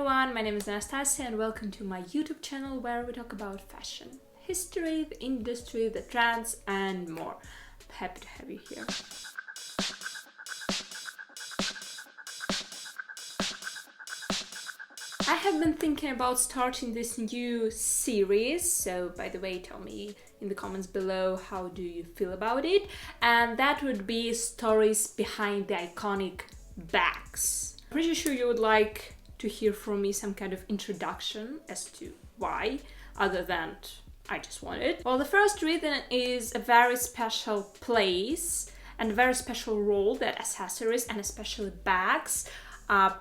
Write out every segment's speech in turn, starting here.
everyone, my name is Anastasia and welcome to my YouTube channel where we talk about fashion, history, the industry, the trends and more. I'm happy to have you here. I have been thinking about starting this new series, so by the way, tell me in the comments below how do you feel about it, and that would be stories behind the iconic bags. I'm pretty sure you would like to hear from me some kind of introduction as to why, other than I just want it. Well, the first reason is a very special place and a very special role that accessories and especially bags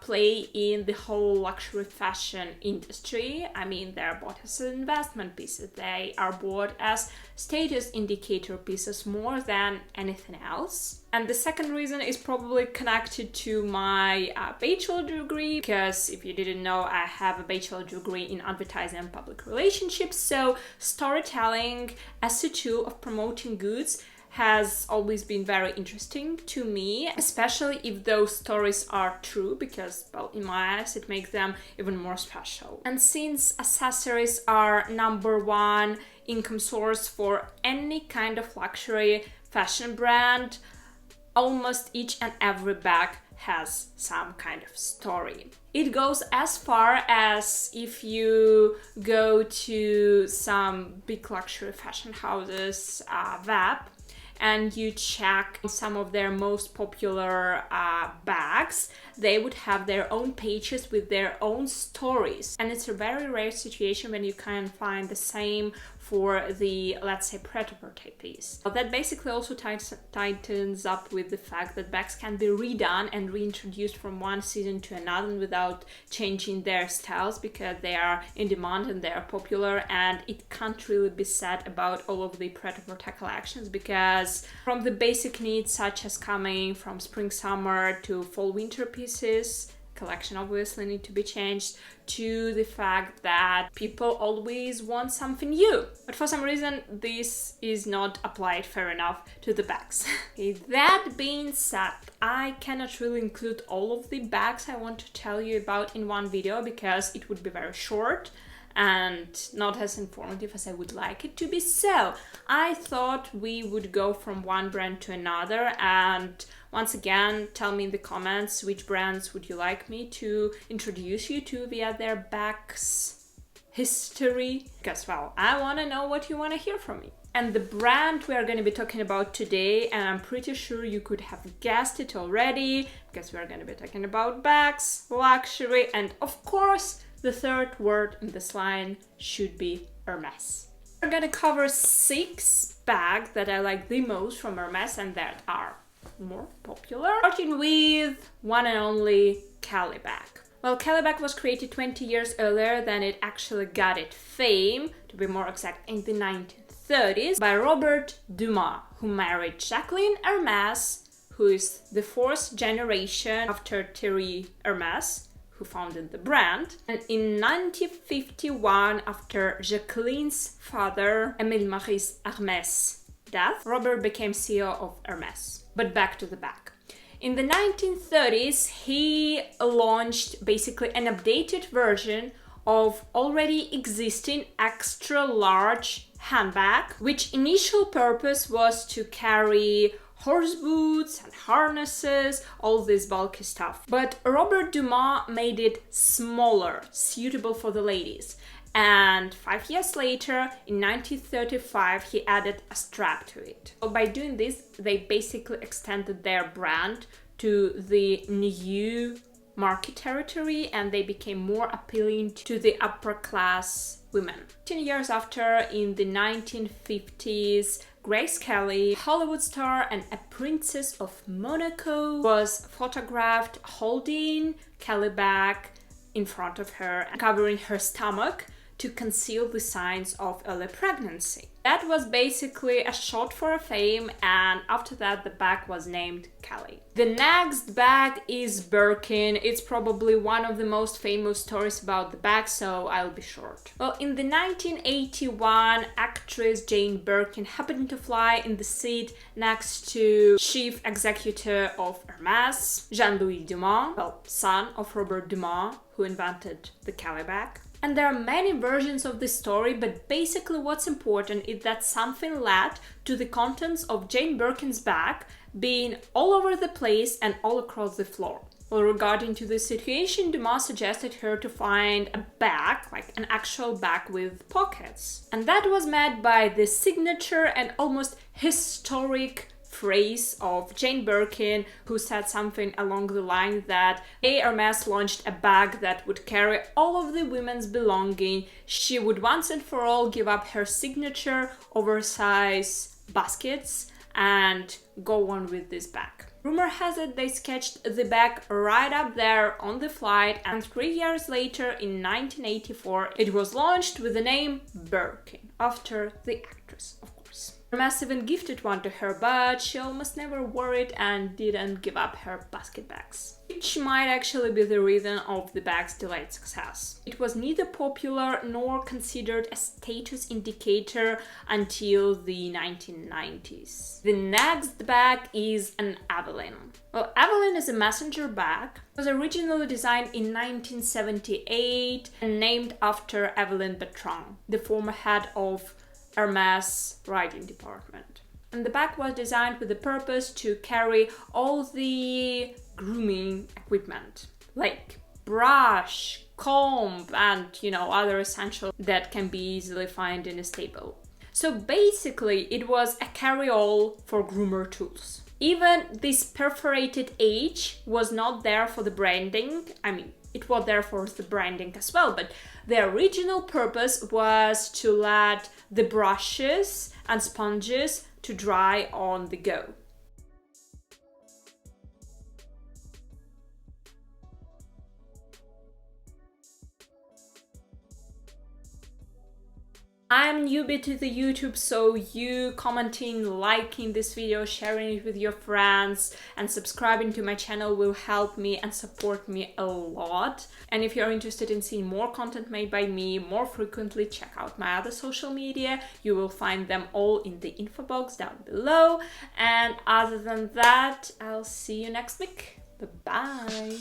play in the whole luxury fashion industry. I mean, they're bought as investment pieces. They are bought as status indicator pieces more than anything else. And the second reason is probably connected to my bachelor degree, because if you didn't know, I have a bachelor degree in advertising and public relationships. So storytelling as a tool of promoting goods has always been very interesting to me, especially if those stories are true, because, well, in my eyes, it makes them even more special. And since accessories are #1 income source for any kind of luxury fashion brand, almost each and every bag has some kind of story. It goes as far as if you go to some big luxury fashion houses web, and you check some of their most popular bags, they would have their own pages with their own stories. And it's a very rare situation when you can find the same for the, let's say, pret-a-porter piece. That basically also tightens up with the fact that bags can be redone and reintroduced from one season to another without changing their styles, because they are in demand and they are popular, and it can't really be said about all of the pret-a-porter collections, because from the basic needs such as coming from spring-summer to fall-winter pieces, collection obviously need to be changed, to the fact that people always want something new. But for some reason, this is not applied fair enough to the bags. Okay, that being said, I cannot really include all of the bags I want to tell you about in one video, because it would be very short and not as informative as I would like it to be. So I thought we would go from one brand to another, and once again, tell me in the comments which brands would you like me to introduce you to via their bags history, because, well, I want to know what you want to hear from me. And the brand we are going to be talking about today, and I'm pretty sure you could have guessed it already, because we are going to be talking about bags, luxury, and of course, the third word in this line should be Hermes. We're going to cover 6 bags that I like the most from Hermes and that are more popular, starting with one and only Kelly bag. Well, Kelly bag was created 20 years earlier than it actually got its fame, to be more exact, in the 1930s, by Robert Dumont, who married Jacqueline Hermes, who is the 4th generation after Thierry Hermes, who founded the brand. And in 1951, after Jacqueline's father, Émile Maurice Hermes' death, Robert became CEO of Hermes. But back to the bag. In the 1930s, he launched basically an updated version of already existing extra large handbag, which initial purpose was to carry horse boots and harnesses, all this bulky stuff. But Robert Dumont made it smaller, suitable for the ladies. And 5 years later, in 1935, he added a strap to it. So by doing this, they basically extended their brand to the new market territory, and they became more appealing to the upper class women. 10 years after, in the 1950s, Grace Kelly, Hollywood star and a princess of Monaco, was photographed holding Kelly bag in front of her and covering her stomach to conceal the signs of early pregnancy. That was basically a shot for fame, and after that the bag was named Kelly. The next bag is Birkin. It's probably one of the most famous stories about the bag, so I'll be short. Well, in the 1981, actress Jane Birkin happened to fly in the seat next to chief executive of Hermes, Jean-Louis Dumont, well, son of Robert Dumont, who invented the Kelly bag. And there are many versions of this story, but basically what's important is that something led to the contents of Jane Birkin's bag being all over the place and all across the floor. Well, regarding to this situation, Dumont suggested her to find a bag, like an actual bag with pockets. And that was met by the signature and almost historic phrase of Jane Birkin, who said something along the line that Hermes launched a bag that would carry all of the women's belongings. She would once and for all give up her signature, oversized baskets, and go on with this bag. Rumor has it they sketched the bag right up there on the flight, and 3 years later, in 1984, it was launched with the name Birkin, after the actress, of course. Hermes even gifted one to her, but she almost never wore it and didn't give up her basket bags, which might actually be the reason of the bag's delayed success. It was neither popular nor considered a status indicator until the 1990s. The next bag is an Evelyn. Well, Evelyn is a messenger bag. It was originally designed in 1978 and named after Evelyn Bertrand, the former head of Hermes riding department. And the bag was designed with the purpose to carry all the grooming equipment, like brush, comb, and other essentials that can be easily found in a stable. So basically it was a carry-all for groomer tools. Even this perforated edge was not there for the branding. I mean, it was there for the branding as well, but the original purpose was to let the brushes and sponges to dry on the go. I'm newbie to the YouTube, so you commenting, liking this video, sharing it with your friends, and subscribing to my channel will help me and support me a lot. And if you're interested in seeing more content made by me more frequently, check out my other social media. You will find them all in the info box down below. And other than that, I'll see you next week. Bye-bye.